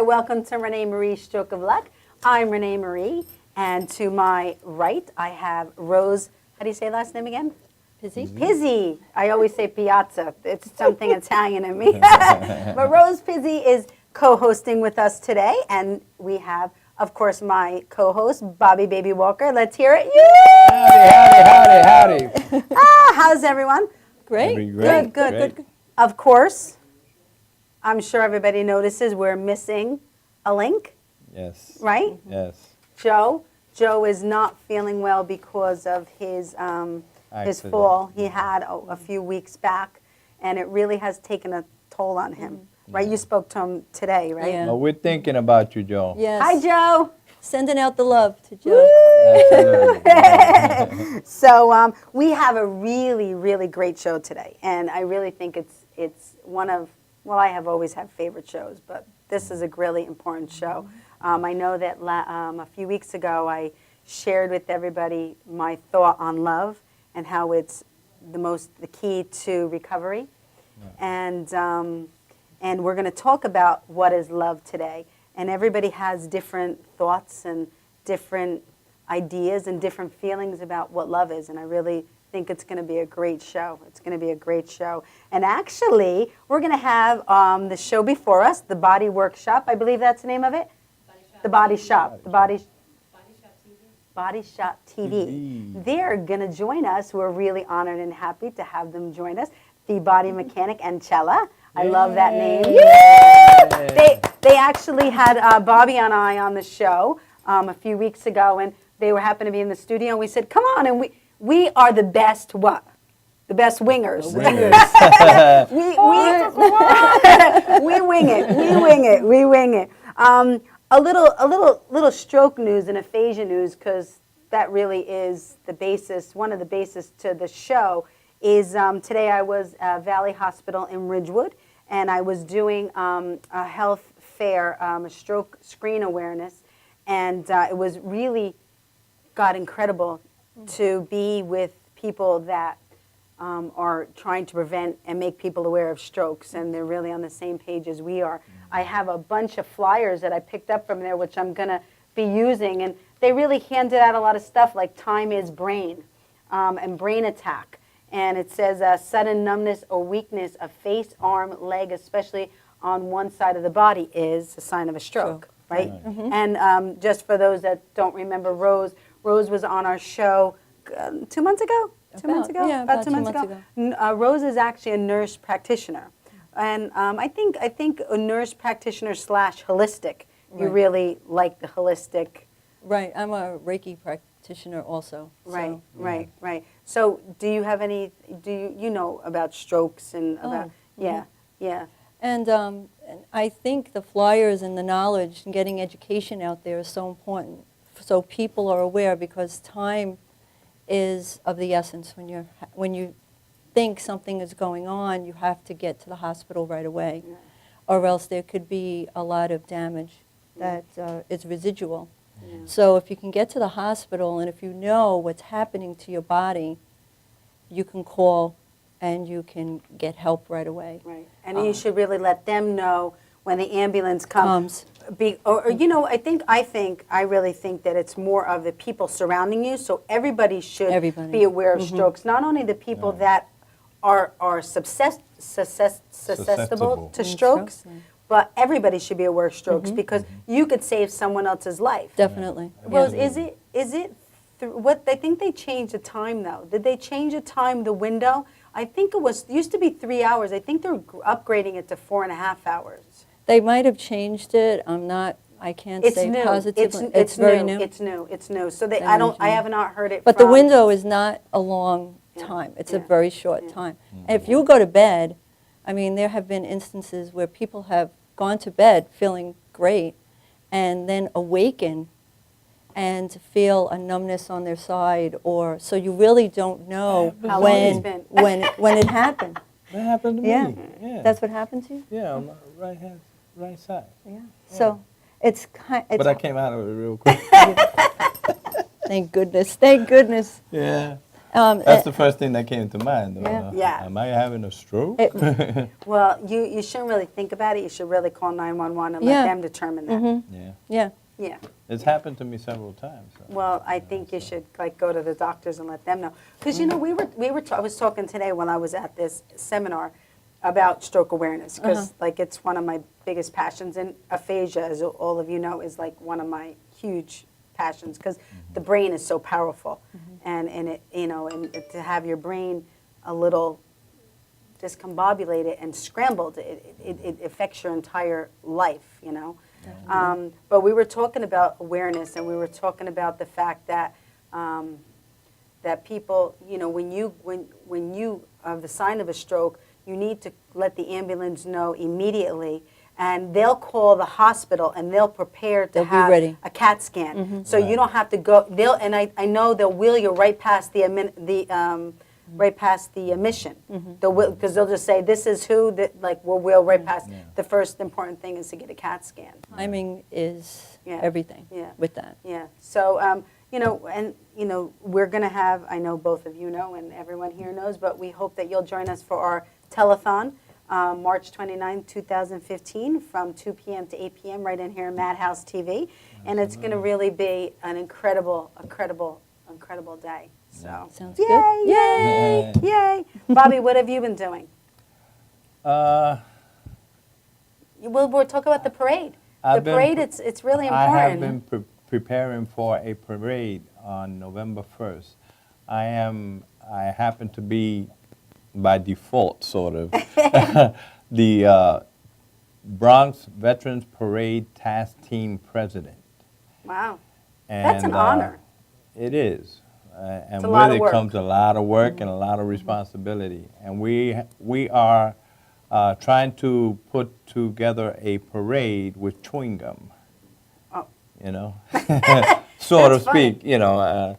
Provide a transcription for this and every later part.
welcome to Renee Marie's Stroke of Luck. I'm Renee Marie, and to my right, I have Rose. How do you say last name again? Pizzi. Pizzi. I always say Piazza. It's something Italian in me. But Rose Pizzi is co-hosting with us today, and we have, of course, my co-host, Bobby Baby Walker. Let's hear it. Howdy. How's everyone? Great. Good. Of course, I'm sure everybody notices we're missing a link, Yes. right? Yes. Joe is not feeling well because of his Accident. fall he had a few weeks back, and it really has taken a toll on him. Right? You spoke to him today, right? Yeah. Well, we're thinking about you, Joe. Yes. Hi, Joe. Sending out the love to Joe. Absolutely. So we have a really, really great show today, and I really think it's one of, well, I have always had favorite shows, but this is a really important show. I know that a few weeks ago I shared with everybody my thought on love and how it's the key to recovery, and we're going to talk about what is love today. And everybody has different thoughts and different ideas and different feelings about what love is. And I really think it's going to be a great show. It's going to be a great show. And actually, we're going to have the show before us, the Body Workshop. I believe that's the name of it? The Body Shop. The Body Shop TV. They're going to join us. We're really honored and happy to have them join us. The Body Mechanic and Chela. I love that name. Yay! They actually had Bobby and I on the show a few weeks ago, and they were happened to be in the studio, and we said, come on, and we are the best what? The best wingers. we wing it. A little stroke news and aphasia news, because that really is the basis, one of the basis to the show, is today I was at Valley Hospital in Ridgewood, and I was doing a health fair, a stroke screen awareness, and it was really, God, incredible to be with people that are trying to prevent and make people aware of strokes, and they're really on the same page as we are. I have a bunch of flyers that I picked up from there, which I'm going to be using, and they really handed out a lot of stuff like time is brain and brain attack. And it says sudden numbness or weakness of face, arm, leg, especially on one side of the body, is a sign of a stroke, right? And just for those that don't remember, Rose was on our show 2 months ago? Yeah, about 2 months ago. Rose is actually a nurse practitioner. And I think a nurse practitioner / holistic. You really like the holistic. Right. I'm a Reiki practitioner also. Right, so. Right. So do you have any, you know about strokes and about, yeah. And I think the flyers and the knowledge and getting education out there is so important, so people are aware, because time is of the essence. When you think something is going on, you have to get to the hospital right away, or else there could be a lot of damage that is residual. So if you can get to the hospital, and if you know what's happening to your body, you can call and you can get help right away. Right, and you should really let them know when the ambulance comes. I really think that it's more of the people surrounding you, so everybody should be aware of strokes. Not only the people that are susceptible to strokes, but everybody should be aware of strokes, because you could save someone else's life. Definitely. Rose, is it what they think they changed the time though? Did they change the time, the window? I think it used to be 3 hours. I think they're upgrading it to 4.5 hours. They might have changed it. I can't say positively. It's very new. It's new. So I have not heard it. But the window is not a long time. It's a very short time. And if you go to bed, I mean, there have been instances where people have gone to bed feeling great and then awaken and feel a numbness on their side, or so you really don't know when it happened. That happened to me. Yeah. That's what happened to you? Yeah, on my right side. Yeah. So it's kind. But I came out of it real quick. Thank goodness. Thank goodness. Yeah. That's the first thing that came to mind. Yeah. Yeah. Am I having a stroke? Well, you shouldn't really think about it. You should really call 911 and Yeah. let them determine that. Yeah. Yeah. Yeah. It's happened to me several times. So. Well, I think you should like go to the doctors and let them know. Because you know, I was talking today when I was at this seminar about stroke awareness, because like it's one of my biggest passions, and aphasia, as all of you know, is like one of my huge passions, because the brain is so powerful, and it, you know, and to have your brain a little discombobulated and scrambled, it affects your entire life, you know. But we were talking about awareness, and we were talking about the fact that that people, you know, when you have the sign of a stroke, you need to let the ambulance know immediately, and they'll call the hospital and they'll prepare to They'll be have ready. a CAT scan. So you don't have to go. I know they'll wheel you right past right past the admission. Because they'll just say, this is who, that like we'll wheel right past. Yeah. The first important thing is to get a CAT scan. Timing is Yeah. everything Yeah. with that. Yeah. So, you know, and, you know, we're going to have, I know both of you know and everyone here knows, but we hope that you'll join us for our telethon, March 29, 2015, from 2 p.m. to 8 p.m. right in here in Madhouse TV. And it's going to really be an incredible day. So, Sounds yay, good. yay, yay. Bobby, what have you been doing? Uh, We'll talk about the parade. The I've been parade, it's really I have important. been preparing for a parade on November 1st. I happen to be, by default, sort of, the Bronx Veterans Parade Task Team President. Wow. And, That's an honor. It is. And a lot with of it work. comes a lot of work and a lot of responsibility. And we are trying to put together a parade with chewing gum. Oh. You know, so to That's funny. speak. You know,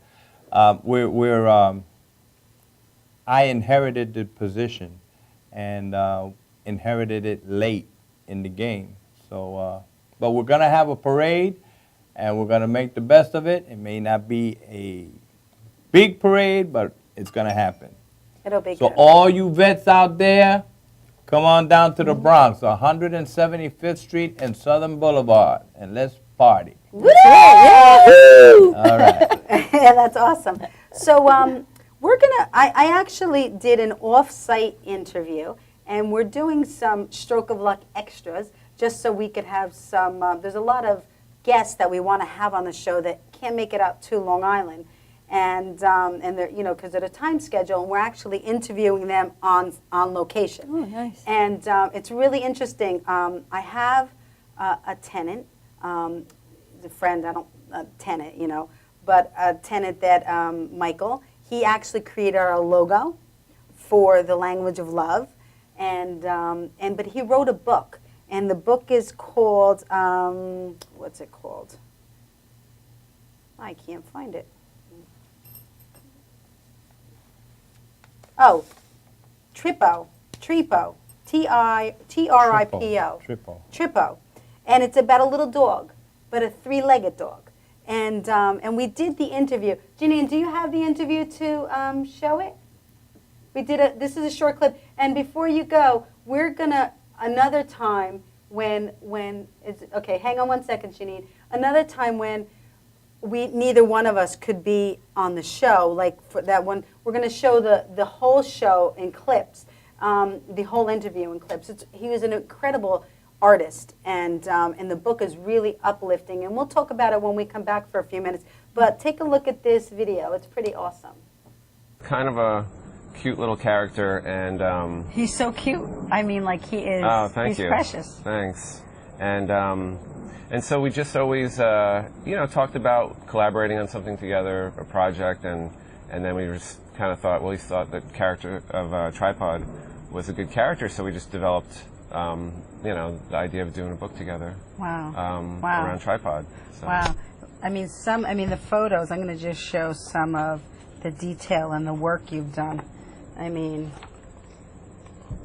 I inherited the position, and inherited it late in the game. So, but we're gonna have a parade, and we're gonna make the best of it. It may not be a big parade, but it's gonna happen. It'll be So good. all you vets out there, come on down to the Bronx, 175th Street and Southern Boulevard, and let's party. Woo! All right. Yeah, that's awesome. So we're gonna. I actually did an off-site interview, and we're doing some Stroke of Luck extras, just so we could have some. There's a lot of guests that we want to have on the show that can't make it out to Long Island, and they're, you know, because of the time schedule, and we're actually interviewing them on location. Oh, nice. And it's really interesting. I have a tenant, a friend, a tenant, you know, but a tenant that, Michael, he actually created our logo for the language of love. But he wrote a book, and the book is called, what's it called? I can't find it. Oh, Tripo, Tripo, Tripo. Tripo. And it's about a little dog, but a three-legged dog. And we did the interview. Janine, do you have the interview to show it? This is a short clip. And before you go, we're gonna, another time okay, hang on one second, Janine. Another time when neither one of us could be on the show, like for that one, we're gonna show the whole show in clips, the whole interview in clips. He was an incredible artist, and the book is really uplifting, and we'll talk about it when we come back for a few minutes. But take a look at this video. It's pretty awesome. Kind of a cute little character, and He's so cute. I mean, like he is. oh, thank he's you. precious. Thanks. And so we just always, you know, talked about collaborating on something together, a project, and then we just kind of thought, well, we thought the character of Tripod was a good character, so we just developed, you know, the idea of doing a book together. Wow. Around Tripod. So. Wow. I mean, the photos, I'm going to just show some of the detail and the work you've done. I mean,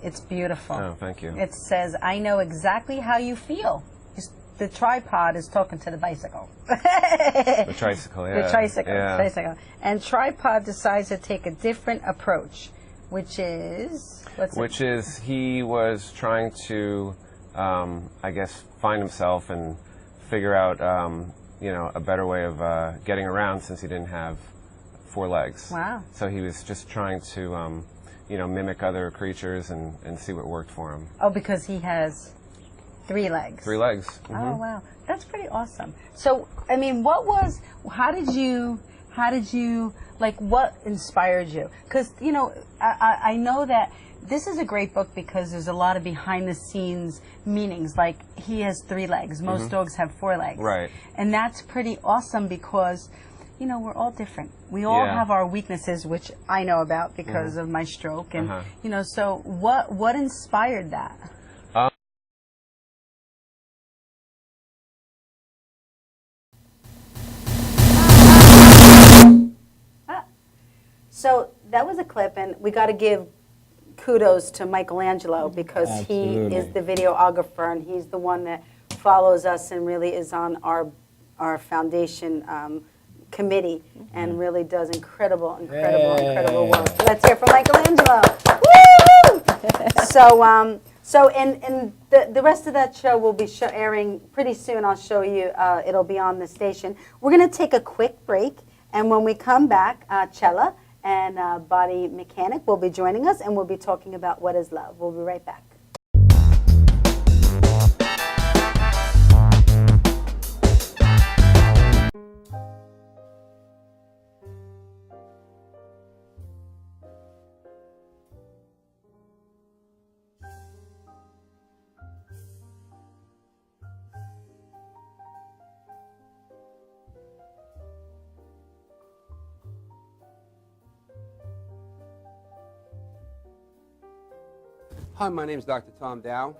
it's beautiful. Oh, thank you. It says, I know exactly how you feel. Just the tripod is talking to the bicycle. The tricycle, yeah. The tricycle, Yeah. tricycle. And tripod decides to take a different approach, which is, He was trying to, I guess, find himself and figure out, a better way of getting around since he didn't have 4 legs. Wow. So he was just trying to, mimic other creatures and see what worked for him. Oh, because he has 3 legs. 3 legs. Oh, Mhm. wow. That's pretty awesome. So, I mean, how did you, like, what inspired you? Because, I know that this is a great book because there's a lot of behind-the-scenes meanings. Like, he has 3 legs. Most dogs have 4 legs. Right. And that's pretty awesome because, we're all different. We all Yeah. have our weaknesses, which I know about because of my stroke. And, so what inspired that? So that was a clip, and we got to give kudos to Michelangelo because he Absolutely. is the videographer, and he's the one that follows us and really is on our foundation committee and really does incredible work. So let's hear from Michelangelo. Woo! So and the rest of that show will be airing pretty soon. I'll show you. It'll be on the station. We're going to take a quick break, and when we come back, Chela and Body Mechanic will be joining us, and we'll be talking about what is love. We'll be right back. Hi, my name is Dr. Tom Dow.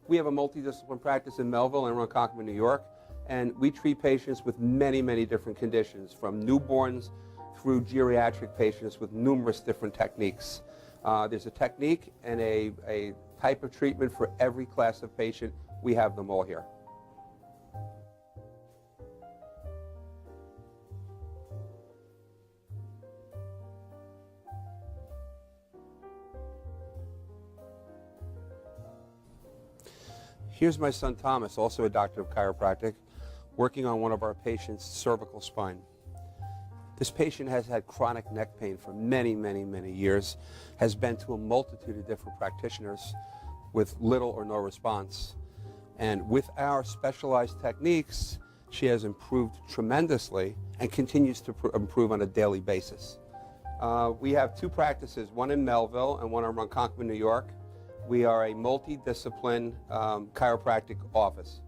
We have a multidisciplinary practice in Melville and Ronkonkoma, New York, and we treat patients with many, many different conditions, from newborns through geriatric patients with numerous different techniques. There's a technique and a type of treatment for every class of patient. We have them all here. Here's my son Thomas, also a doctor of chiropractic, working on one of our patients' cervical spine. This patient has had chronic neck pain for many, many, many years, has been to a multitude of different practitioners with little or no response. And with our specialized techniques, she has improved tremendously and continues to improve on a daily basis. We have 2 practices, one in Melville and one in Ronkonkoma, New York. We are a multidiscipline chiropractic office.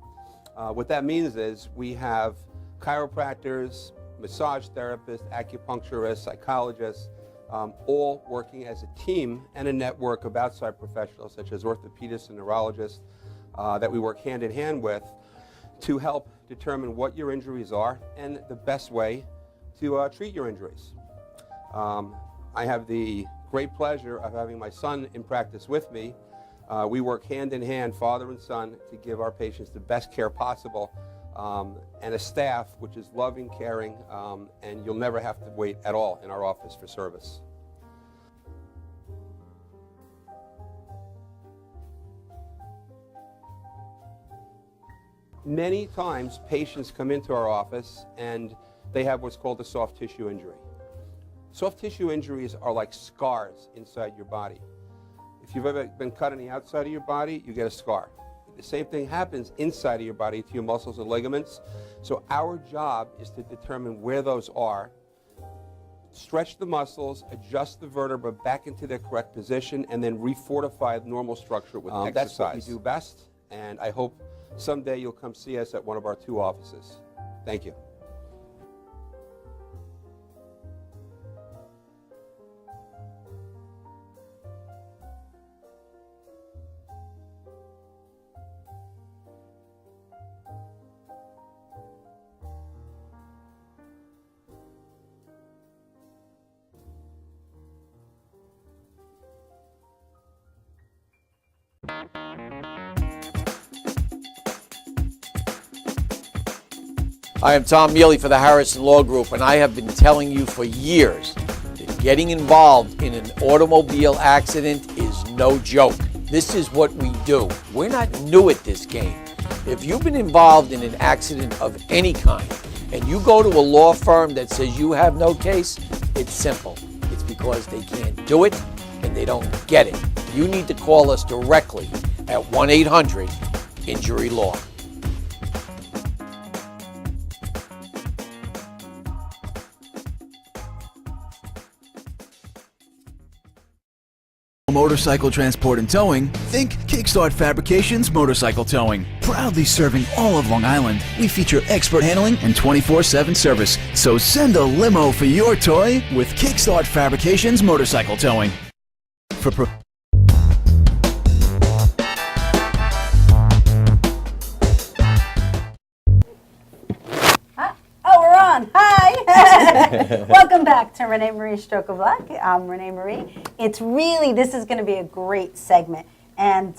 What that means is we have chiropractors, massage therapists, acupuncturists, psychologists, all working as a team and a network of outside professionals such as orthopedists and neurologists that we work hand in hand with to help determine what your injuries are and the best way to treat your injuries. I have the great pleasure of having my son in practice with me. We work hand in hand, father and son, to give our patients the best care possible, and a staff which is loving, caring, and you'll never have to wait at all in our office for service. Many times patients come into our office and they have what's called a soft tissue injury. Soft tissue injuries are like scars inside your body. If you've ever been cut on the outside of your body, you get a scar. The same thing happens inside of your body to your muscles and ligaments. So our job is to determine where those are, stretch the muscles, adjust the vertebra back into their correct position, and then refortify the normal structure with exercise. That's what we do best, and I hope someday you'll come see us at one of our 2 offices. Thank you. I am Tom Mealy for the Harrison Law Group, and I have been telling you for years that getting involved in an automobile accident is no joke. This is what we do. We're not new at this game. If you've been involved in an accident of any kind, and you go to a law firm that says you have no case, it's simple. It's because they can't do it and they don't get it. You need to call us directly at 1-800-INJURY-LAW. Motorcycle transport and towing, think Kickstart Fabrications Motorcycle Towing. Proudly serving all of Long Island, we feature expert handling and 24/7 service. So send a limo for your toy with Kickstart Fabrications Motorcycle Towing. Oh, we're on. Hi. Welcome back to Renee Marie's Stroke of Luck. I'm Renee Marie. This is going to be a great segment. And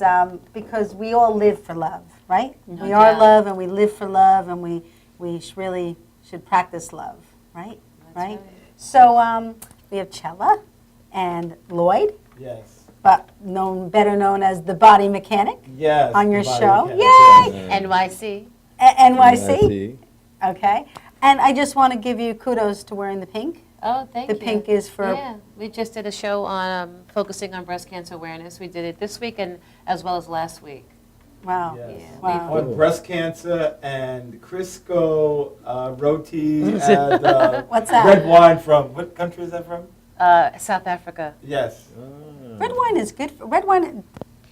because we all live for love, right? We are love and we live for love and we really should practice love, right? Right? So we have Chela and Lloyd. Yes. But better known as the body mechanic. Yes. On your body show. mechanic, Yay! yes. NYC. NYC. Okay. And I just want to give you kudos to wearing the pink. Oh, thank you. The pink is for... Yeah, we just did a show on focusing on breast cancer awareness. We did it this week and as well as last week. Wow. Yes. Yeah, Wow. On breast cancer and Crisco roti and What's that? red wine from, what country is that from? South Africa. Yes. Red wine is good for... Red wine,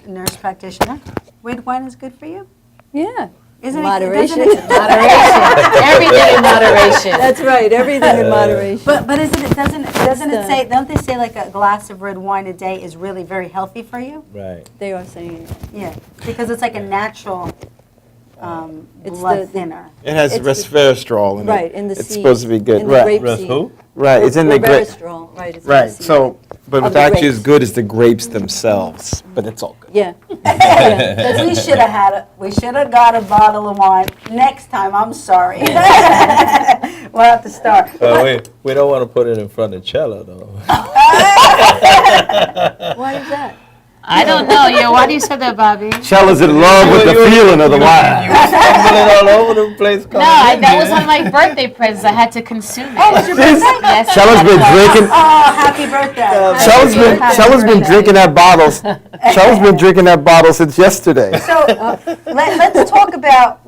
nurse practitioner, red wine is good for you? Yeah. Isn't Moderation. It, doesn't it, Moderation. Everything in moderation. That's right, everything in moderation. but doesn't it say, don't they say like a glass of red wine a day is really very healthy for you? Right. They are saying it. Yeah, because it's like a natural It's blood the- thinner. It has It's resveratrol in it. Right, in the It's seed. supposed to be good. In the Right. grape Rest seed. who? Right. It's in the grape. Resveratrol, right. It's in the Right. seed. So, but Of what's the actually grapes. as good is the grapes themselves. But it's all good. Yeah. Yeah. We should have had we should have got a bottle of wine next time. I'm sorry. We'll have to start. We don't want to put it in front of Chela, though. Why is that? I don't know. Yeah, why do you say that, Bobby? Chella's in love with the feeling of the wine. You were stumbling all over the place. No, that was one of my birthday presents. I had to consume it. Oh, it was your birthday? Yes. Chella's been drinking. Oh, happy birthday. Chella's been drinking that bottle. Chella's been drinking that bottle since yesterday. So let's talk about,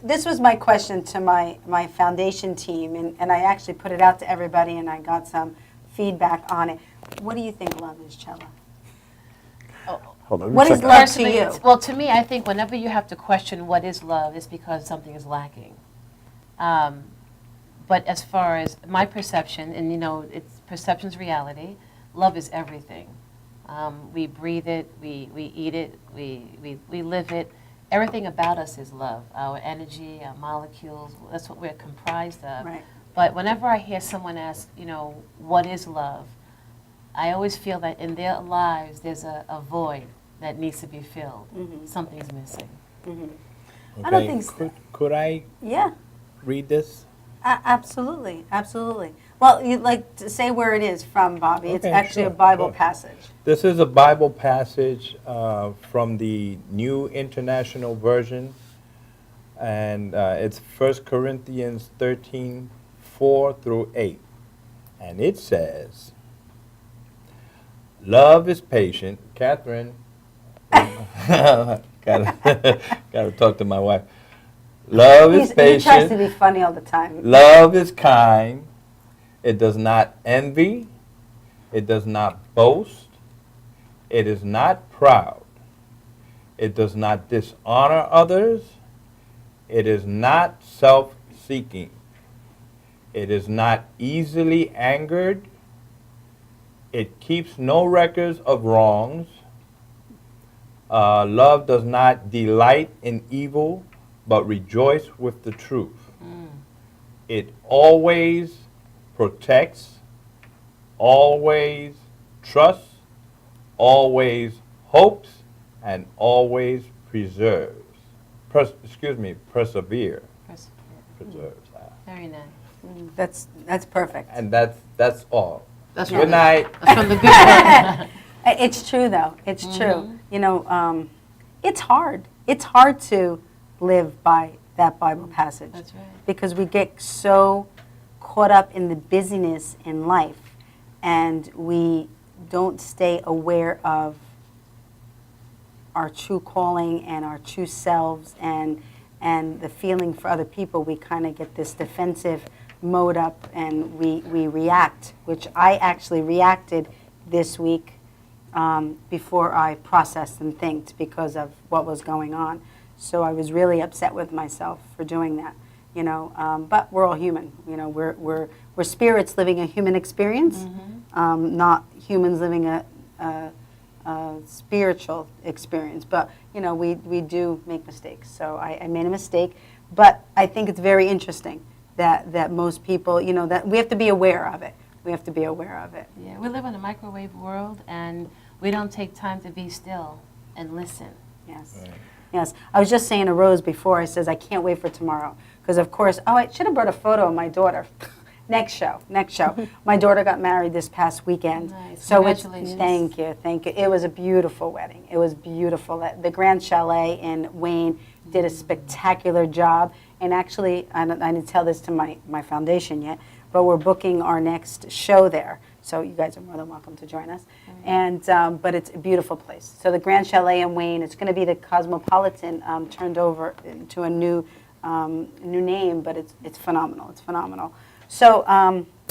this was my question to my foundation team, and I actually put it out to everybody, and I got some feedback on it. What do you think love is, Chela? Hold on. What is check. love to Personally, you? well, to me, I think whenever you have to question what is love, it's because something is lacking. But as far as my perception, and it's perception's reality, love is everything. We breathe it, we eat it, we live it. Everything about us is love. Our energy, our molecules, that's what we're comprised of. Right. But whenever I hear someone ask, what is love? I always feel that in their lives there's a void that needs to be filled. Something's missing. I don't think so. Could I Yeah, read this? absolutely, absolutely. Well, you'd like to say where it is from, Bobby. It's Okay, actually sure, a Bible sure. passage. This is a Bible passage from the New International Version, and it's 1 Corinthians 13:4-8. And it says, love is patient. Catherine, gotta talk to my wife. Love is He tries to patient. be funny all the time. Love is kind. It does not envy. It does not boast. It is not proud. It does not dishonor others. It is not self-seeking. It is not easily angered. It keeps no records of wrongs. Love does not delight in evil, but rejoice with the truth. It always protects, always trusts, always hopes, and always perseveres. preserves. Very nice. That's perfect. And that's all. That's Good from the- night. That's from the good one. It's true, though. It's true. You know, it's hard. It's hard to live by that Bible passage. That's right. Because we get so caught up in the busyness in life, and we don't stay aware of our true calling and our true selves and the feeling for other people. We kind of get this defensive mode up, and we react, which I actually reacted this week before I processed and thinked because of what was going on. So I was really upset with myself for doing that, you know. But we're all human, you know. We're spirits living a human experience, not humans living a spiritual experience. But you know, we do make mistakes. So I made a mistake, but I think it's very interesting that most people, you know, that we have to be aware of it. We have to be aware of it. Yeah, we live in a microwave world, and we don't take time to be still and listen. Yes. Yes. I was just saying to Rose before, I says, I can't wait for tomorrow. Because, of course, I should have brought a photo of my daughter. Next show. My daughter got married this past weekend. Nice. So Congratulations. Thank you. It was a beautiful wedding. It was beautiful. The Grand Chalet in Wayne did a spectacular job. And actually, I didn't tell this to my foundation yet, but we're booking our next show there. So you guys are more than welcome to join us. And but it's a beautiful place. So the Grand Chalet in Wayne, it's going to be the Cosmopolitan turned over to a new name, but it's phenomenal. It's phenomenal. So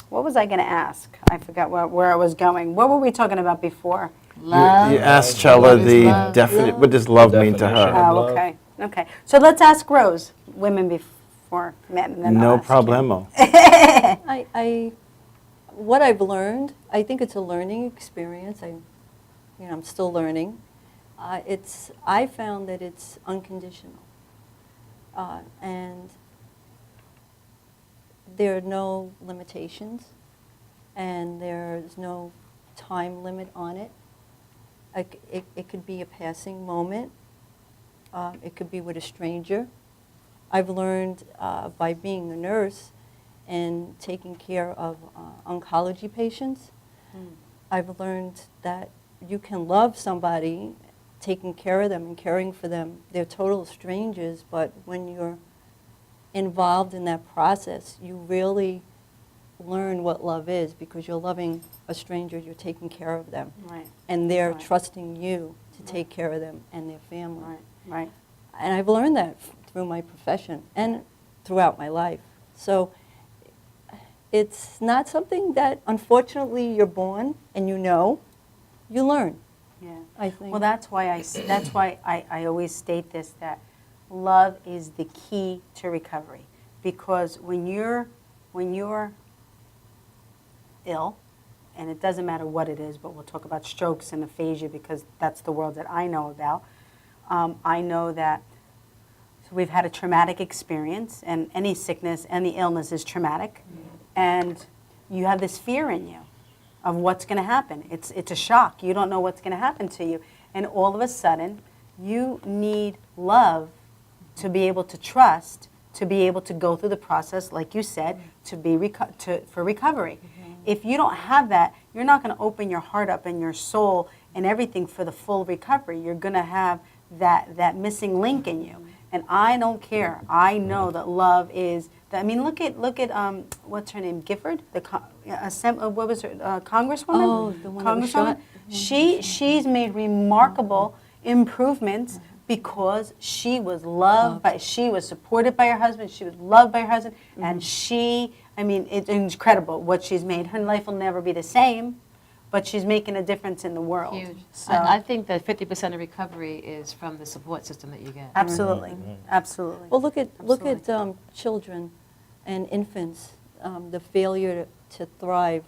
what was I going to ask? I forgot where I was going. What were we talking about before? Love. You asked Chela Love is the love. definite, what does love mean to Definition. her? Oh, Love. okay. Okay. So let's ask Rose, women before men, and then No I'll ask you. problemo. What I've learned, I think it's a learning experience. I'm still learning. I found that it's unconditional, and there are no limitations, and there's no time limit on it. It could be a passing moment. It could be with a stranger. I've learned by being a nurse and taking care of oncology patients, I've learned that you can love somebody, taking care of them and caring for them. They're total strangers, but when you're involved in that process, you really learn what love is, because you're loving a stranger, you're taking care of them. Right. And they're Right. trusting you to take care of them and their family. Right. Right. And I've learned that through my profession and throughout my life. So it's not something that, unfortunately, you're born and you learn, Yeah. I think. Well, that's why I always state this, that love is the key to recovery, because when you're ill, and it doesn't matter what it is, but we'll talk about strokes and aphasia because that's the world that I know about. I know that we've had a traumatic experience, and any sickness, any illness is traumatic, and you have this fear in you of what's going to happen. It's a shock. You don't know what's going to happen to you, and all of a sudden, you need love to be able to trust, to be able to go through the process, like you said, for recovery. If you don't have that, you're not going to open your heart up and your soul and everything for the full recovery. You're going to have that missing link in you. And I don't care. I know that love is. I mean, look at what's her name, Gifford, what was her, Congresswoman? Oh, the one that was shot? She's made remarkable improvements because she was she was supported by her husband, she was loved by her husband, and it's incredible what she's made. Her life will never be the same, but she's making a difference in the world. Huge. So, I think that 50% of recovery is from the support system that you get. absolutely, absolutely. Well, look at Absolutely. children and infants, the failure to thrive,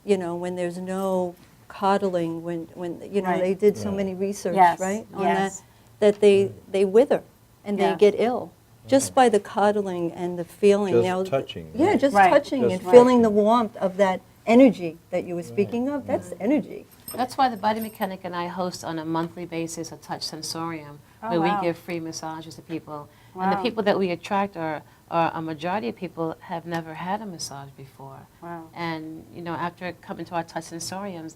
when there's no coddling, when Right. they did so many research, Yes, right, on yes. that they wither and Yeah. they get ill just by the coddling and the feeling. Just now, touching, Yeah, right. just Right. touching Just and feeling touching. the warmth of that energy that you were speaking of. That's energy. That's why the body mechanic and I host on a monthly basis a touch sensorium, Oh, where wow. we give free massages to people. And the Wow. people that we attract are or a majority of people have never had a massage before. Wow. And, after coming to our touch sensoriums,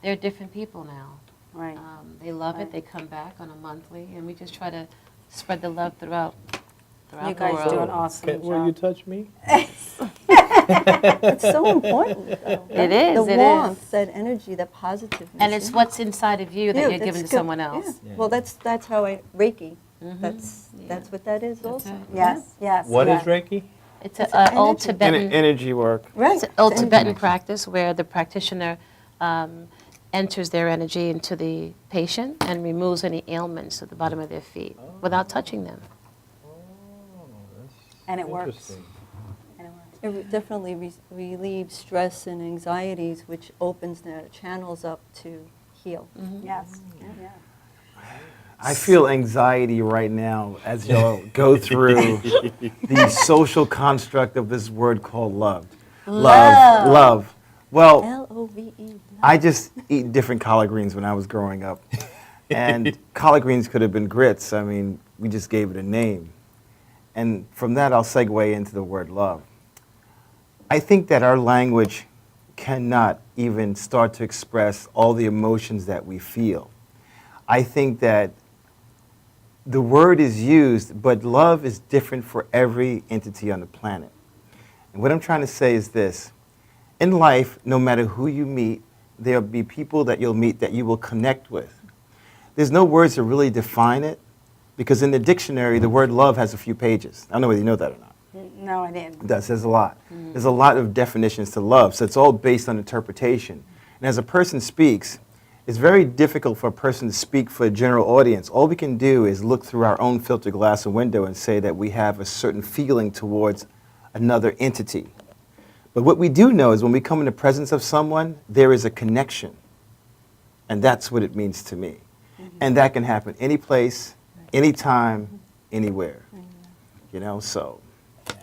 they're different people now. Right. They love Right. it. They come back on a monthly, and we just try to spread the love throughout You the guys world. do an awesome Will you job. touch me? It's so important, though. It is, The it warmth, is. that energy, that positiveness. And it's what's inside of you that Yeah, you're giving to that's good. someone else. Yeah. Well, that's how Reiki. Mhm. That's what that is That's also. right. Yes, yes. What yes. is Reiki? It's It's an old energy. Tibetan. Energy work. Right. It's an old It's Tibetan energy. practice where the practitioner enters their energy into the patient and removes any ailments at the bottom of their feet without touching them. And it works. Interesting. And it works. It definitely relieves stress and anxieties, which opens the channels up to heal. Yes. Yeah. I feel anxiety right now as y'all go through the social construct of this word called love. Love. Well, L-O-V-E. I just eat different collard greens when I was growing up. And collard greens could have been grits. I mean, we just gave it a name. And from that, I'll segue into the word love. I think that our language cannot even start to express all the emotions that we feel. I think that the word is used, but love is different for every entity on the planet. And what I'm trying to say is this. In life, no matter who you meet, there'll be people that you'll meet that you will connect with. There's no words to really define it, because in the dictionary, the word love has a few pages. I don't know whether you know that or not. No, I didn't. It does. There's a lot. There's a lot of definitions to love, so it's all based on interpretation. And as a person speaks, it's very difficult for a person to speak for a general audience. All we can do is look through our own filter glass and window and say that we have a certain feeling towards another entity. But what we do know is when we come in the presence of someone, there is a connection. And that's what it means to me. And that can happen any place, anytime, anywhere. You know, so.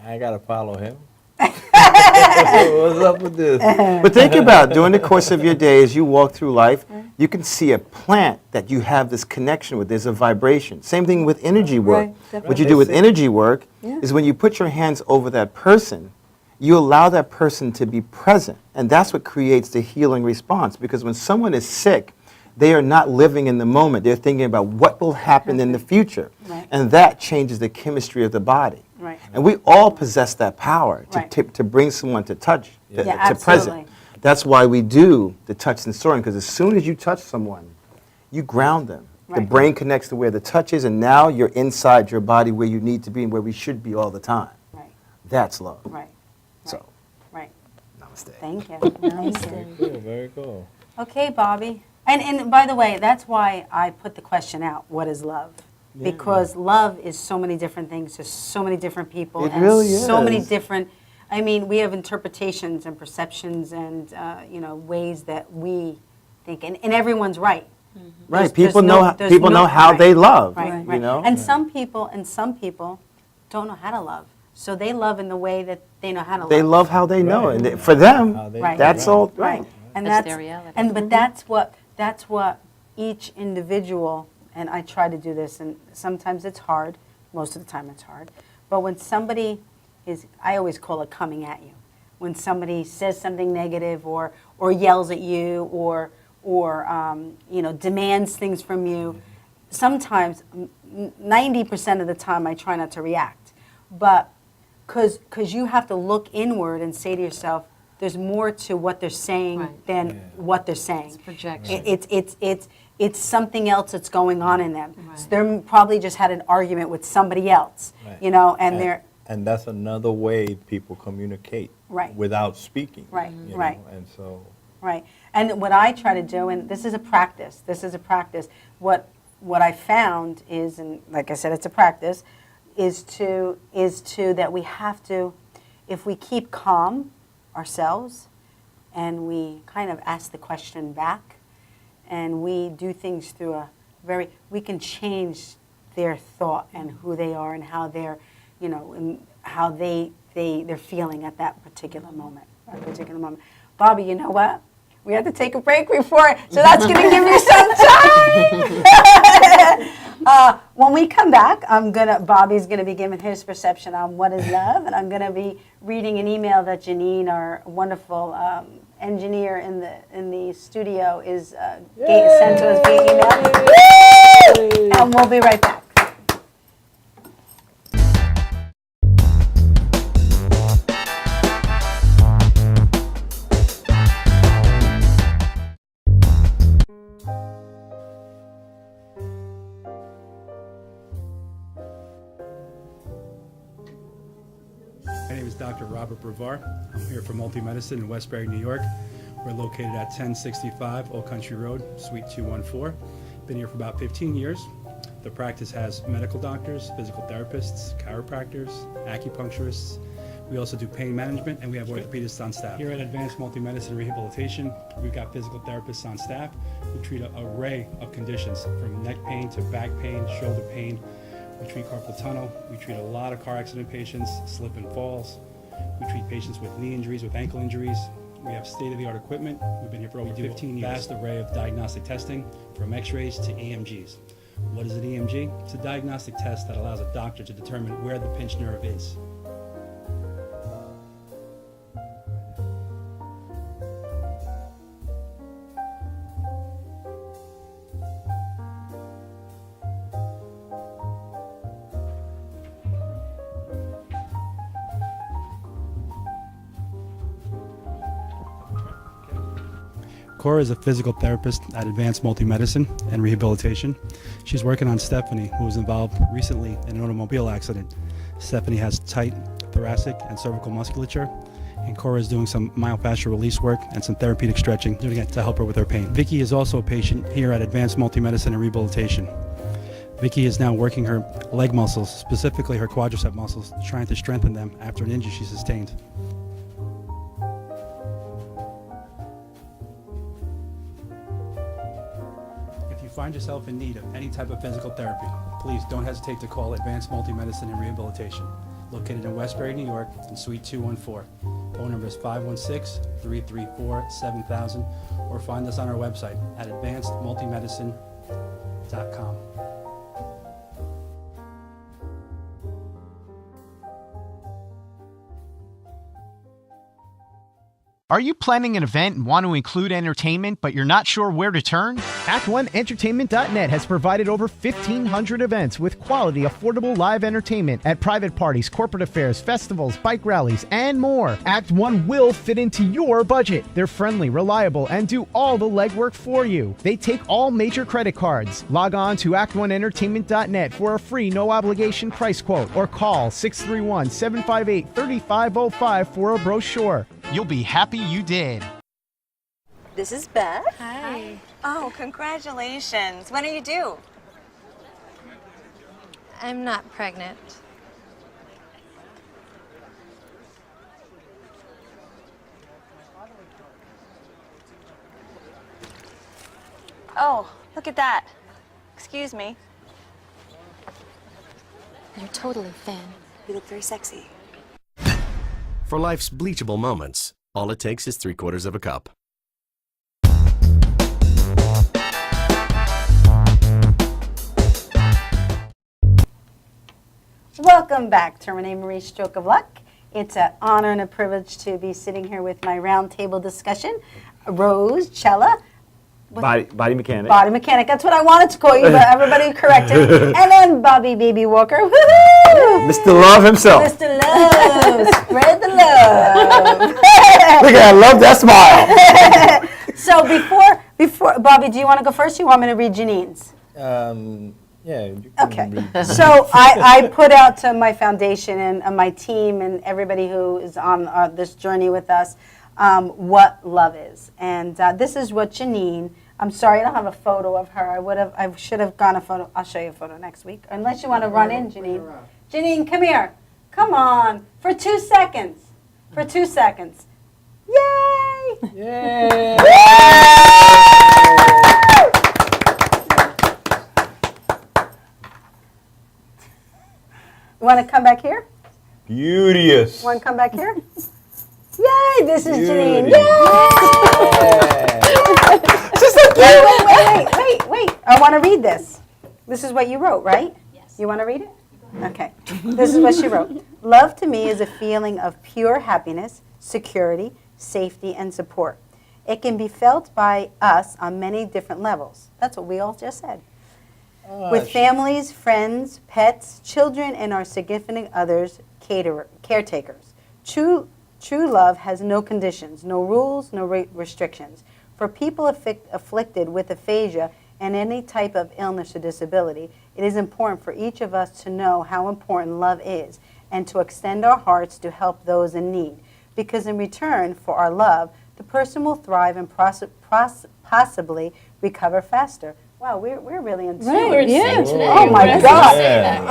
I gotta follow him. What's up with this? But think about it, during the course of your day, as you walk through life, you can see a plant that you have this connection with. There's a vibration. Same thing with energy work. Right, definitely. What you do with energy work Yeah. is when you put your hands over that person, you allow that person to be present. And that's what creates the healing response. Because when someone is sick, they are not living in the moment. They're thinking about what will happen in the future. Right. And that changes the chemistry of the body. Right. And we all possess that power Right. to bring someone to touch, Yeah, to absolutely. present. That's why we do the touch sensorium, because as soon as you touch someone, you ground them. The Right. brain connects to where the touch is, and now you're inside your body where you need to be and where we should be all the time. Right. That's love. Right. So, Right. namaste. Thank you. Thank you. Cool, very cool. Okay, Bobby. And by the way, that's why I put the question out, what is love? Because love is so many different things to so many different people. It and really so many is. different, I mean, we have interpretations and perceptions and, ways that we think, and everyone's right. Right, There's people no- know there's people no- know how right. they love, Right, you right. know? And some people don't know how to love. So they love in the way that they know how to love. They love how they know, and for them, How they Right. that's all Right. right. And That's their reality. But that's what each individual, and I try to do this, and sometimes it's hard, most of the time it's hard, but when somebody is, I always call it coming at you. When somebody says something negative or yells at you or demands things from you, sometimes 90% of the time I try not to react. But because you have to look inward and say to yourself, there's more to what they're saying Right. than what they're saying. It's projection. It's something else that's going on in them. Right. So they're probably just had an argument with somebody else, Right. and they're And that's another way people communicate. Right. Without speaking. Right, you right. know, And so, right. And what I try to do, and this is a practice. What I found is, and like I said, it's a practice, is that we have to, if we keep calm ourselves, and we kind of ask the question back, and we do things through we can change their thought and who they are and how they're, and how they're feeling at that particular moment. Bobby, you know what? We have to take a break before, so that's going to give you some time. When we come back, back, Bobby's gonna be giving his perception on what is love, and I'm gonna be reading an email that Janine, our wonderful engineer in the studio, is sent to us via email. And we'll be right back. My name is Dr. Robert Brevard. I'm here for Multi-Medicine in Westbury, New York. We're located at 1065 Old Country Road, Suite 214. Been here for about 15 years. The practice has medical doctors, physical therapists, chiropractors, acupuncturists. We also do pain management, and we have orthopedists on staff. Here at Advanced Multi-Medicine Rehabilitation, we've got physical therapists on staff who treat an array of conditions, from neck pain to back pain, shoulder pain. We treat carpal tunnel. We treat a lot of car accident patients, slip and falls. We treat patients with knee injuries, with ankle injuries. We have state-of-the-art equipment. We've been here for over 15 years. Vast array of diagnostic testing, from x-rays to EMGs. What is an EMG? It's a diagnostic test that allows a doctor to determine where the pinched nerve is. Cora is a physical therapist at Advanced Multi-Medicine and Rehabilitation. She's working on Stephanie, who was involved recently in an automobile accident. Stephanie has tight thoracic and cervical musculature, and Cora is doing some myofascial release work and some therapeutic stretching to help her with her pain. Vicky is also a patient here at Advanced Multi-Medicine and Rehabilitation. Vicky is now working her leg muscles, specifically her quadricep muscles, trying to strengthen them after an injury she sustained. Find yourself in need of any type of physical therapy, please don't hesitate to call Advanced Multi-Medicine and Rehabilitation, located in Westbury, New York, in Suite 214. Phone number is 516-334-7000, or find us on our website at advancedmultimedicine.com. Are you planning an event and want to include entertainment, but you're not sure where to turn? Act1Entertainment.net has provided over 1,500 events with quality, affordable live entertainment at private parties, corporate affairs, festivals, bike rallies, and more. Act 1 will fit into your budget. They're friendly, reliable, and do all the legwork for you. They take all major credit cards. Log on to Act1Entertainment.net for a free, no-obligation price quote, or call 631-758-3505 for a brochure. You'll be happy you did. This is Beth. Hi. Oh, congratulations. When are you due? I'm not pregnant. Oh, look at that. Excuse me. You're totally thin. You look very sexy. For life's bleachable moments, all it takes is 3/4 of a cup. Welcome back to Renee Marie's Stroke of Luck. It's an honor and a privilege to be sitting here with my roundtable discussion. Rose, Chela. Body mechanic. Body mechanic. That's what I wanted to call you, but everybody corrected. And then Bobby Baby Walker. Woohoo! Mr. Love himself. Mr. Love. Spread the love. Look at I love that smile. So before Bobby, do you want to go first? Or you want me to read Janine's? Yeah. You can Okay. read. So I put out to my foundation and my team and everybody who is on this journey with us what love is. And this is what Janine, I'm sorry I don't have a photo of her. I should have gone a photo. I'll show you a photo next week. Unless you want to run in, Janine. Janine, come here. Come on. For 2 seconds. For 2 seconds. Yay! Yay! You want to come back here? Beauteous. Want to come back here? Yay! This is Janine. Beauty. Wait. I want to read this. This is what you wrote, right? Yes. You want to read it? Okay. This is what she wrote. Love to me is a feeling of pure happiness, security, safety, and support. It can be felt by us on many different levels. That's what we all just said. With families, friends, pets, children, and our significant others, caretakers. True love has no conditions, no rules, no restrictions. For people afflicted with aphasia and any type of illness or disability, it is important for each of us to know how important love is and to extend our hearts to help those in need. Because in return for our love, the person will thrive and possibly recover faster. Wow, we're really in tune. Right, We're in yeah. sync today. Oh my We're God. saying that,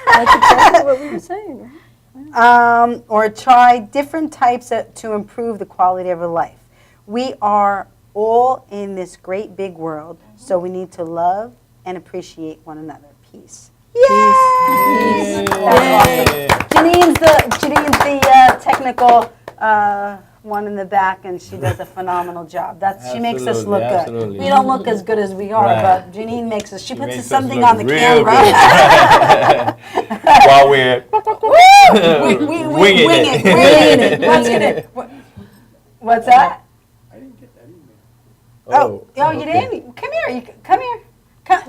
That's exactly what we were saying. Or try different types to improve the quality of our life. We are all in this great big world, so we need to love and appreciate one another. Peace. Yes! Janine's the technical one in the back, and she does a phenomenal job. She makes us look good. Absolutely. We don't look as good as we are, Right. but Janine makes us. She puts makes us something look on the real camera. While we're we Winging wing it. it. What's what's that? I didn't get that email. Oh, you didn't? Come here. Come here.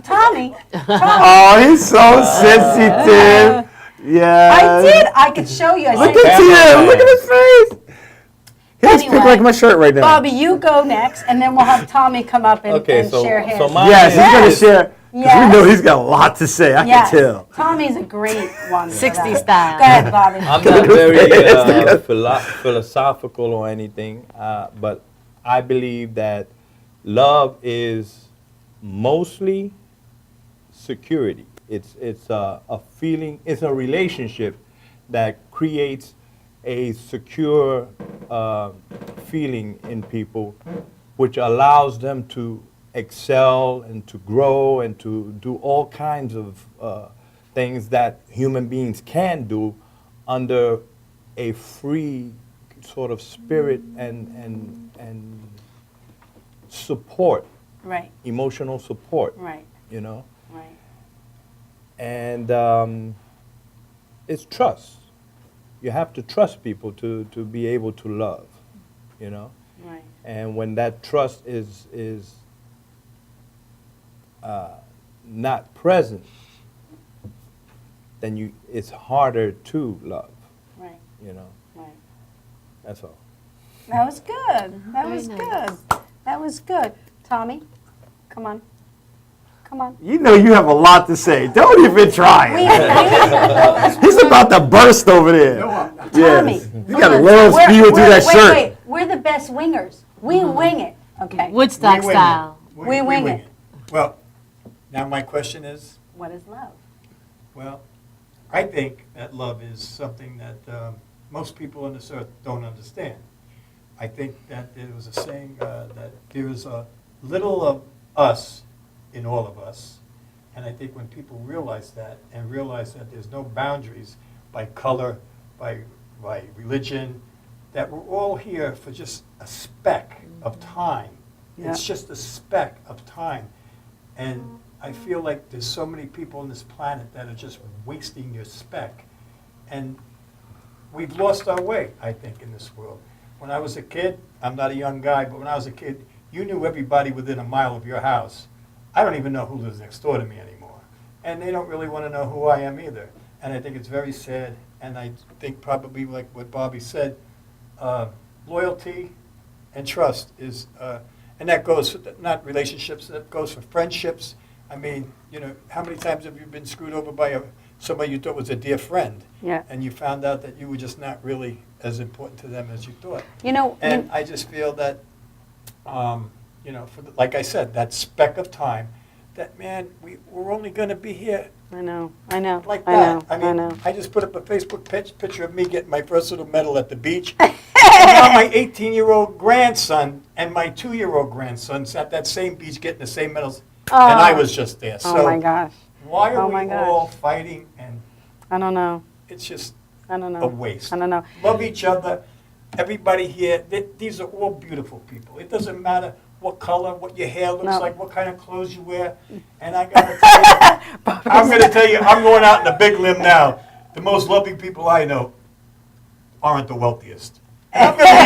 Tommy. Oh, he's so sensitive. Yeah. I did. I could show you. I Look said, at him. Look at his face. He looks Anyway, big like my shirt right now. Bobby, you go next, and then we'll have Tommy come up and, Okay, and so- share his. so mine Yes, is- he's going to share. 'Cause Yes. we know he's got a lot to say. I Yes. can tell. Tommy's a great one. for 60 that. style. Go ahead, Bobby. I'm not very philosophical or anything, but I believe that love is mostly security. It's a feeling, it's a relationship that creates a secure feeling in people, which allows them to excel and to grow and to do all kinds of things that human beings can do under a free sort of spirit and support, Right, emotional support, right, you know. right. And it's trust. You have to trust people to be able to love, you know. Right. And when that trust is not present, then it's harder to love, Right, you know. right. That's all. That was good. That Very was nice. good. That was good. Tommy, come on. Come on. You know you have a lot to say. Don't even try it. He's about to burst over there. Tommy. Yes. You got to love spew through that shirt. Wait, we're the best wingers. We wing it. Okay. Woodstock We wing style. it. We wing it. Well, now my question is, What is love? well, I think that love is something that most people on this earth don't understand. I think that there was a saying that there is a little of us in all of us. And I think when people realize that and realize that there's no boundaries by color, by religion, that we're all here for just a speck of time. It's just a speck of time. And I feel like there's so many people on this planet that are just wasting your speck. And we've lost our way, I think, in this world. When I was a kid, I'm not a young guy, but when I was a kid, you knew everybody within a mile of your house. I don't even know who lives next door to me anymore. And they don't really want to know who I am either. And I think it's very sad. And I think probably like what Bobby said, loyalty and trust is, and that goes for not relationships, that goes for friendships. I mean, you know, how many times have you been screwed over by somebody you thought was a dear friend? Yeah. And you found out that you were just not really as important to them as you thought. You know, And I just feel that, you know, like I said, that speck of time, that, man, we're only going to be here I know. like I that. know. I mean, know. I just put up a Facebook picture of me getting my first little medal at the beach. And now my 18-year-old grandson and my 2-year-old grandson sat at that same beach getting the same medals, and I was just there. Oh So my gosh. why are Oh my we gosh. all fighting? And I don't know. it's just I don't know. a waste. I don't know. Love each other. Everybody here, these are all beautiful people. It doesn't matter what color, what your hair looks No. like, what kind of clothes you wear. And I gotta tell you, I'm gonna tell you, I'm going out in a big limb now. The most loving people I know aren't the wealthiest. And I'm gonna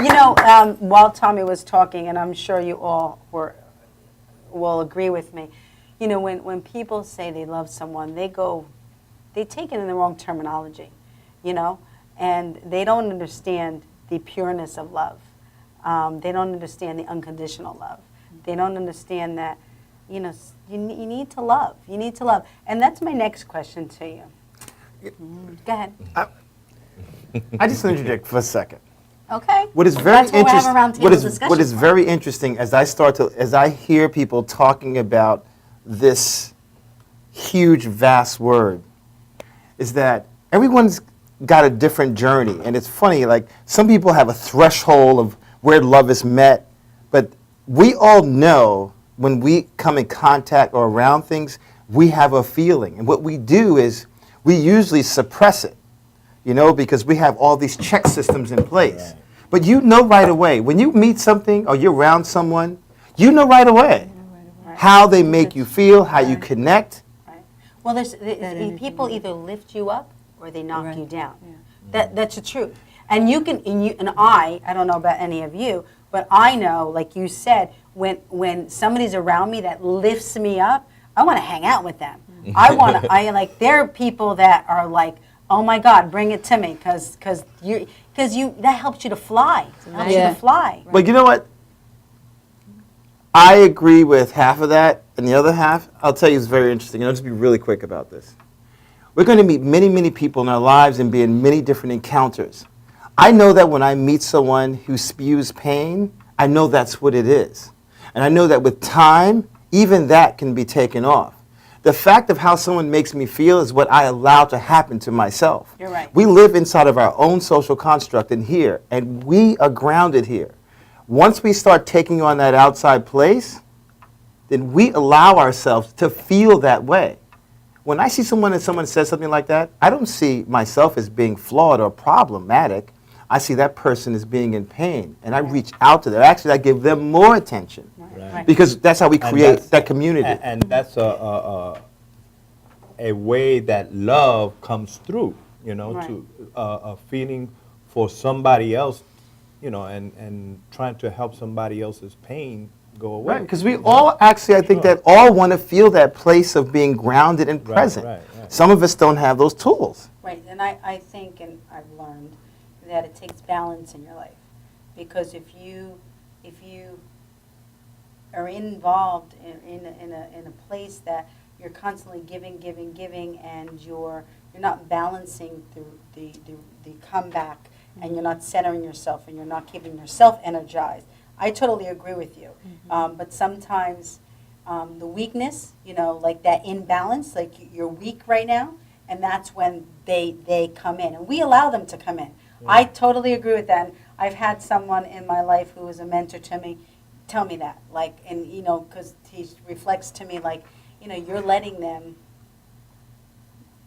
You know, while Tommy was talking, and I'm sure you all will agree with me, you know, when people say they love someone, they take it in the wrong terminology, you know, and they don't understand the pureness of love. They don't understand the unconditional love. They don't understand that, you know, you need to love. You need to love. And that's my next question to you. Go ahead. I just want to interject for a second. Okay. What is very That's why we'll have a round table discussion what is for it. very interesting as I hear people talking about this huge, vast word, is that everyone's got a different journey, and it's funny. Like some people have a threshold of where love is met, but we all know when we come in contact or around things, we have a feeling, and what we do is we usually suppress it. You know, because we have all these check systems in place. Right. But you know right away, when you meet something or you're around someone, you know right away how they make you feel, how you connect. Right. Well, people either lift you up or they knock you down. Yeah. That's the truth. And you can, and I don't know about any of you, but I know, like you said, when somebody's around me that lifts me up, I want to hang out with them. There are people that are like, oh my God, bring it to me, because that helps you to fly. It helps you to fly. But you know what? I agree with half of that, and the other half, I'll tell you, is very interesting. I'll just be really quick about this. We're going to meet many, many people in our lives and be in many different encounters. I know that when I meet someone who spews pain, I know that's what it is. And I know that with time, even that can be taken off. The fact of how someone makes me feel is what I allow to happen to myself. You're right. We live inside of our own social construct in here, and we are grounded here. Once we start taking on that outside place, then we allow ourselves to feel that way. When I see someone and someone says something like that, I don't see myself as being flawed or problematic. I see that person as being in pain, and I reach out to them. Actually, I give them more attention. Right. Because that's how we create that community. And that's a way that love comes through, you know, to a feeling for somebody else, you know, and trying to help somebody else's pain go away. Right, because we all actually, I think that all want to feel that place of being grounded and present. Right. Some of us don't have those tools. Right, and I think, and I've learned, that it takes balance in your life. Because if you are involved in a place that you're constantly giving, and you're not balancing the comeback, and you're not centering yourself, and you're not keeping yourself energized. I totally agree with you. But sometimes the weakness, you know, like that imbalance, like you're weak right now, and that's when they come in, and we allow them to come in. I totally agree with that. And I've had someone in my life who was a mentor to me tell me that, like, and you know, because he reflects to me like, you know, you're letting them,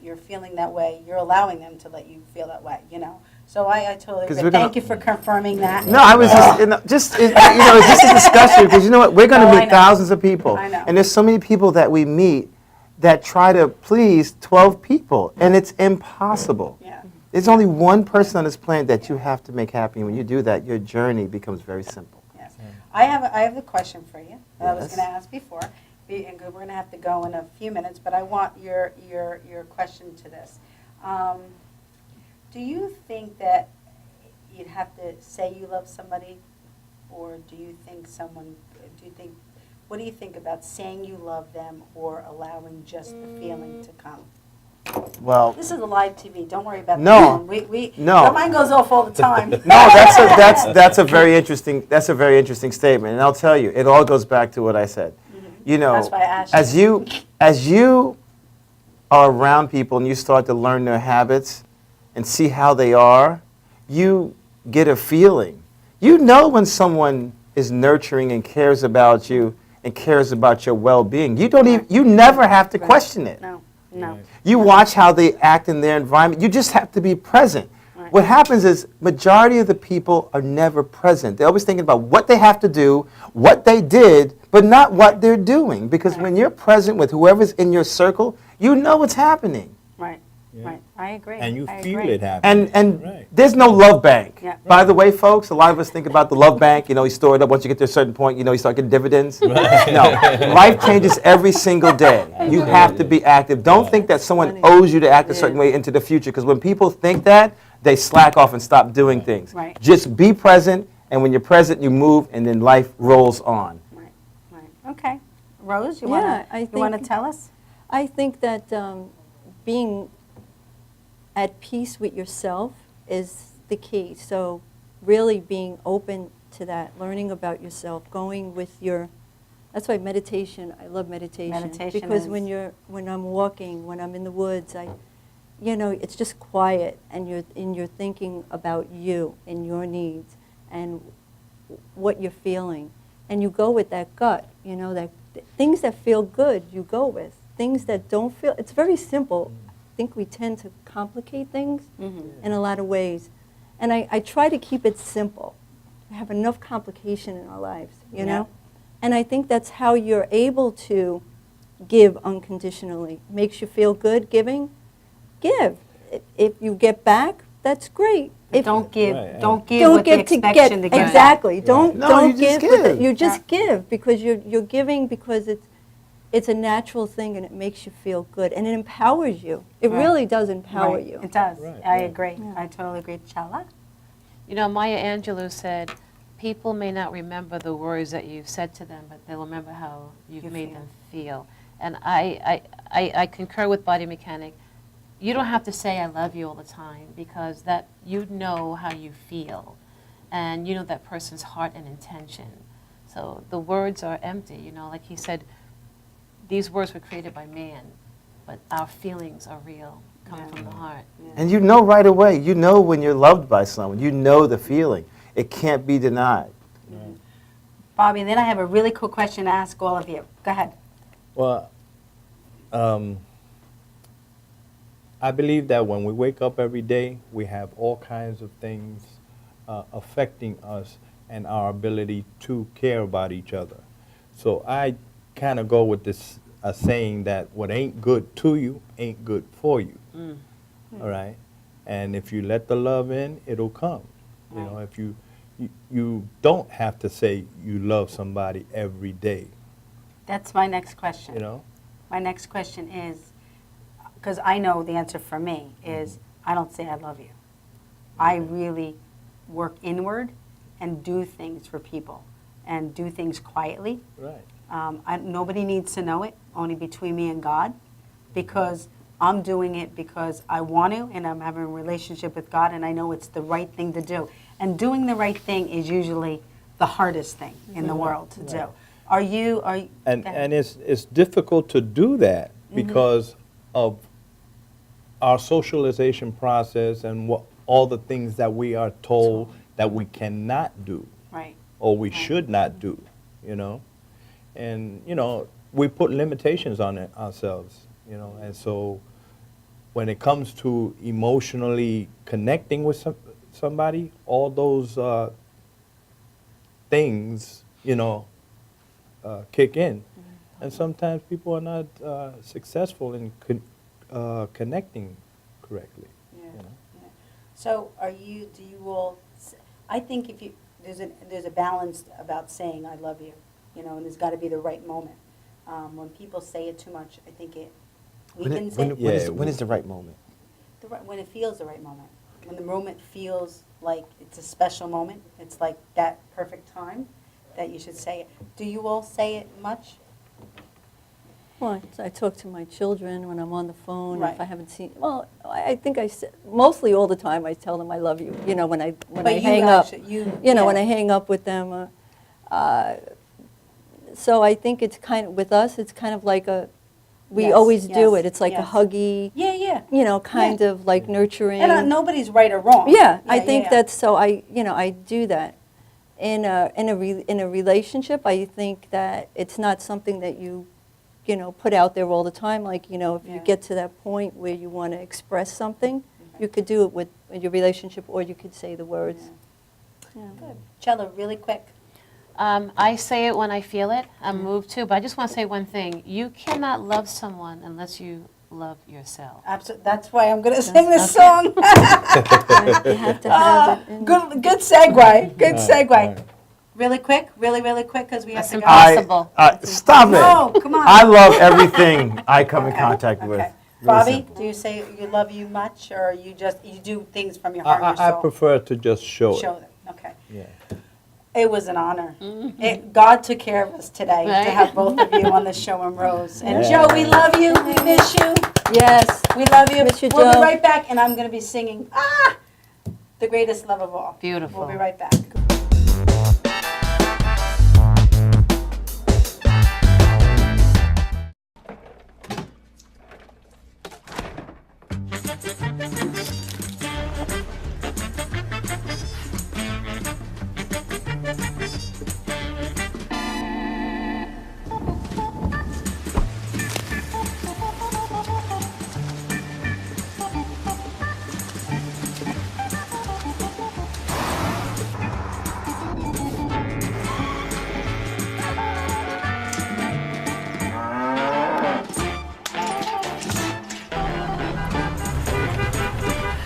you're feeling that way, you're allowing them to let you feel that way, you know. So I totally agree. Thank you for confirming that. No, I was just you know, it's just a discussion, because you know what, we're going to meet thousands of people. I know. And there's so many people that we meet that try to please 12 people, and it's impossible. Yeah. There's only one person on this planet that you have to make happy, and when you do that, your journey becomes very simple. Yes. I have a question for you that I was Yes. going to ask before, and we're going to have to go in a few minutes, but I want your question to this. Do you think that you'd have to say you love somebody, or do you think what do you think about saying you love them or allowing just the feeling to come? Well, This is a live TV. Don't worry about No. that. No. Mine goes off all the time. no, that's a very interesting statement, and I'll tell you, it all goes back to what I said. You know, That's why I asked as you are around people and you start to learn their habits and see how they are, you get a feeling. You know when someone is nurturing and cares about you and cares about your well-being. You never have to question it. No. You watch how they act in their environment. You just have to be present. Right. What happens is majority of the people are never present. They're always thinking about what they have to do, what they did, but not what they're doing. Because when you're present with whoever's in your circle, you know what's happening. Right, right. I agree. And you I feel agree. it happening. And Right. there's no love bank. Yeah. By the way, folks, a lot of us think about the love bank. You know, you store it up. Once you get to a certain point, you know, you start getting dividends. No, life changes every single day. You have to be active. Don't think that someone owes you to act a certain way into the future. Because when people think that, they slack off and stop doing things. Right. Just be present, and when you're present, you move, and then life rolls on. Right, right. Okay. Rose, you Yeah, want to tell us? I think that being at peace with yourself is the key. So really being open to that, learning about yourself, going with your, that's why meditation, I love meditation. Meditation because is- when I'm walking, when I'm in the woods, you know, it's just quiet, and you're thinking about you and your needs and what you're feeling. And you go with that gut, you know, that things that feel good, you go with. Things that don't feel, it's very simple. I think we tend to complicate things in a lot of ways. And I try to keep it simple. We have enough complication in our lives, you know? And I think that's how you're able to give unconditionally. Makes you feel good giving, give. If you get back, that's great. If Don't give, Right. don't give don't with the give to expectation get to get exactly. back. Don't No, don't you just give. With give. you just give because you're giving because it's a natural thing and it makes you feel good and it empowers you. It Right. really does empower Right. you. It does. Right, I right. agree. I totally agree. Chela? You know, Maya Angelou said, people may not remember the words that you've said to them, but they'll remember how you've You made feel. them feel. And I concur with Body Mechanic. You don't have to say I love you all the time because that you know how you feel. And you know that person's heart and intention. So the words are empty, you know, like he said, these words were created by man, but our feelings are real, coming from the heart. And you know right away. You know when you're loved by someone. You know the feeling. It can't be denied. Bobby, and then I have a really cool question to ask all of you. Go ahead. Well, I believe that when we wake up every day, we have all kinds of things affecting us and our ability to care about each other. So I kind of go with this saying that what ain't good to you ain't good for you. All right? And if you let the love in, it'll come. You know, if you don't have to say you love somebody every day, That's my next question. you know? My next question is, because I know the answer for me is, I don't say I love you. I really work inward and do things for people and do things quietly. Right. Nobody needs to know it, only between me and God, because I'm doing it because I want to, and I'm having a relationship with God, and I know it's the right thing to do. And doing the right thing is usually the hardest thing in the world to do. Are you? And it's difficult to do that because of our socialization process and all the things that we are told that we cannot do Right. or we should not do, you know. And, you know, we put limitations on it ourselves, you know. And so when it comes to emotionally connecting with somebody, all those things, you know, kick in. And sometimes people are not successful in connecting correctly. Yeah. You know? Yeah. So do you all, I think if you, there's a balance about saying I love you, you know, and there's got to be the right moment. When people say it too much, I think we can say When is the right moment? when it feels the right moment. When the moment feels like it's a special moment, it's like that perfect time that you should say it. Do you all say it much? Well, I talk to my children when I'm on the phone. Right. If I haven't seen, well, I think mostly all the time I tell them I love you. You know, when I But you hang up. actually- You know, when yeah. I hang up with them. So I think it's kind of with us. It's kind of like we Yes, always do yes, it. It's like yes. a huggy. Yeah, yeah. You know, kind of like nurturing. And nobody's right or wrong. Yeah, I think yeah. that's so. I do that. In a relationship, I think that it's not something that you put out there all the time. Like, if you Yeah. get to that point where you want to express something, You could do it with your relationship, or you could say the words. Yeah. Good. Chela, really quick. I say it when I feel it. I'm moved too, but I just want to say one thing. You cannot love someone unless you love yourself. Absolutely. That's why I'm going to sing this okay. song. You have to have it. In Good segue. Good segue. Really quick, really quick, because we have That's to go. impossible. Stop it. No, come on. I love everything I come in contact with. Okay. Really Bobby, simple. do you say you love you much, or you do things from your heart and your I soul? prefer to just show it. Show them. Okay. Yeah. It was an honor. God took care of us today Right. to have both of you on the show and Rose. And Yeah. Joe, we love you. We miss you. Yes. We love you. Miss you, We'll Joe. be right back, and I'm going to be singing The Greatest Love of All. Beautiful. We'll be right back.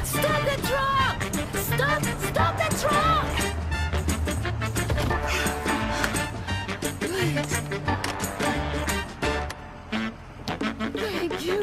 Stop the truck! Stop the truck! Thank you.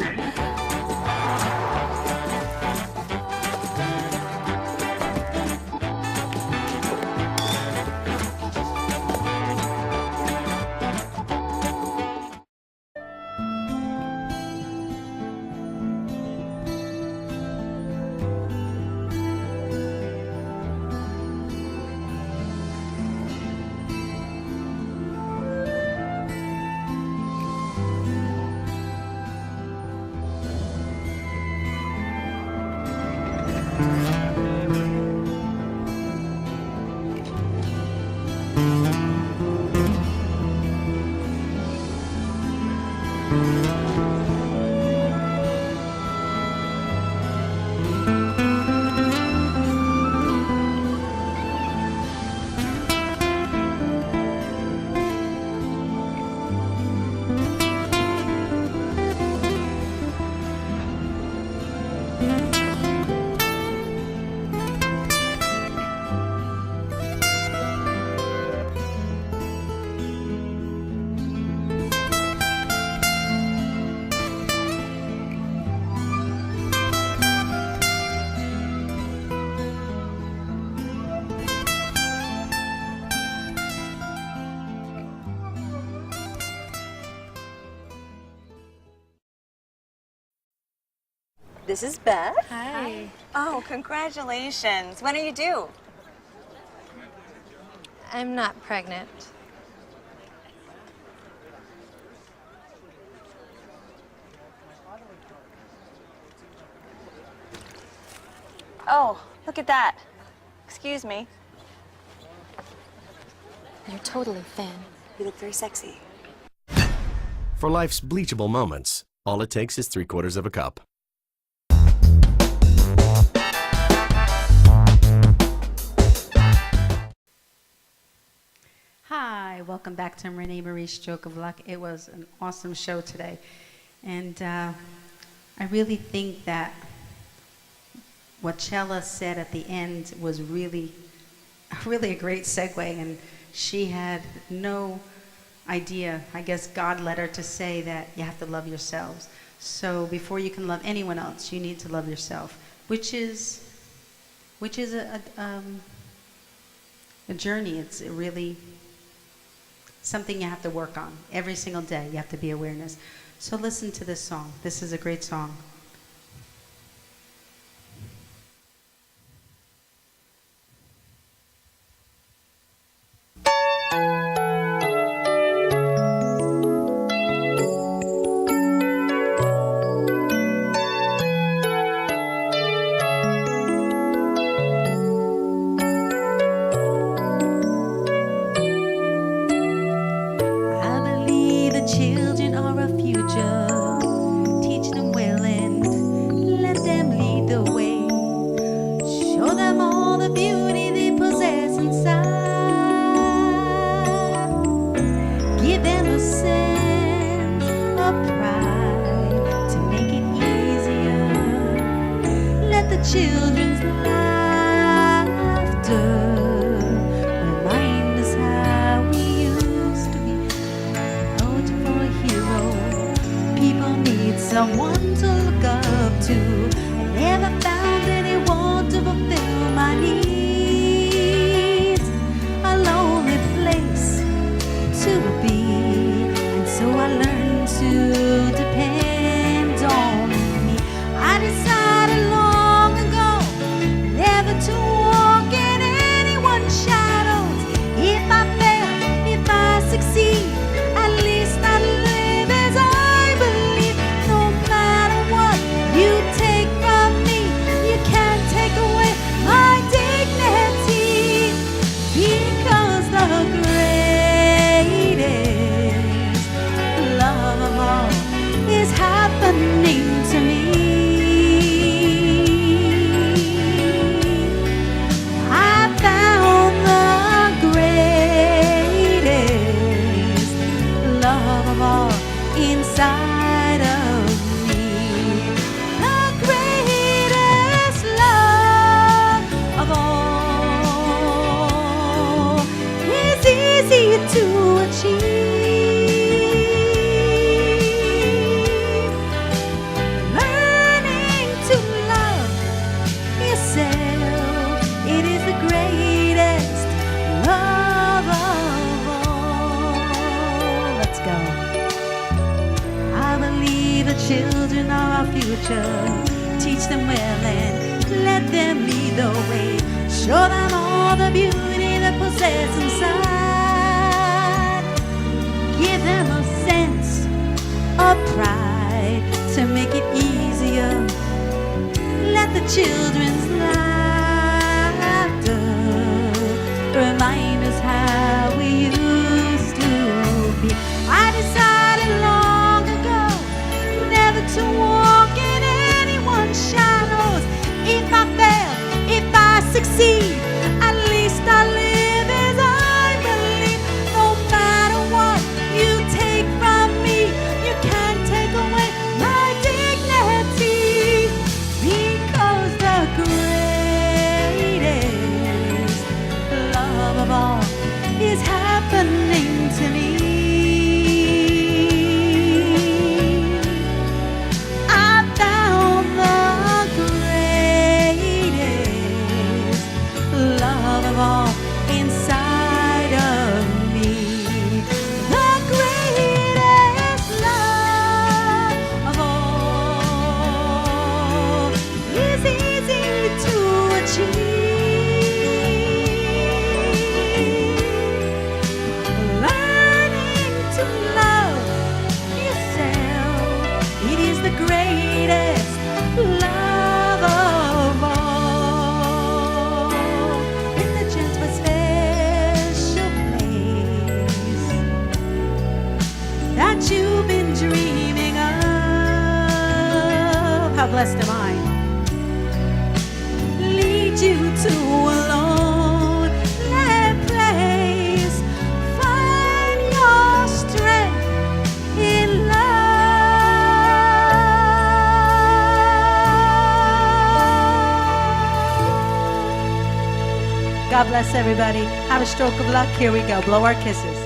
This is Beth. Hi. Oh, congratulations. When are you due? I'm not pregnant. Oh, look at that. Excuse me. You're totally thin. You look very sexy. For life's bleachable moments, all it takes is 3/4 of a cup. Hi, welcome back to Renee Marie's Stroke of Luck. It was an awesome show today. And I really think that what Chela said at the end was really a great segue. And she had no idea. I guess God led her to say that you have to love yourselves. So before you can love anyone else, you need to love yourself, which is a journey. It's really something you have to work on every single day. You have to be awareness. So listen to this song. This is a great song. I believe the children are our future. Teach them well and let them lead the way. Give them a sense of pride to make it easier. Let the children's laughter remind us how we used to be. Out for a hero, people need someone to look up to. I never found anyone to fulfill my needs. A lonely place to be, and so I learned to depend on me. I decided long ago never to walk in anyone's shadows. If I fail, if I succeed, at least I live as I believe. No matter what you take from me, you can't take away my dignity, because the greatest love of all is happening to me. I found the greatest love of all inside of me. The greatest love of all is easy to achieve. Learning to love yourself, it is the greatest love of all. Let's go. I believe the children are our future. Teach them well and let them lead the way. Show them all the beauty that possess inside. Give them a sense of pride to make it easier. Let the children's laughter remind us how we used to be. I decided long ago never to walk in anyone's shadows. If I fail, if I succeed, at least I live as I believe. No matter what you take from me, you can't take away my dignity, because the greatest love of all is happening to me. I found the greatest love of all inside of me. The greatest love of all is easy to achieve. Learning to love yourself, it is the greatest love of all. In the gentle special place that you've been dreaming of. How blessed am I? Lead you to a lonely place. Find your strength in love. God bless everybody. Have a stroke of luck. Here we go. Blow our kisses.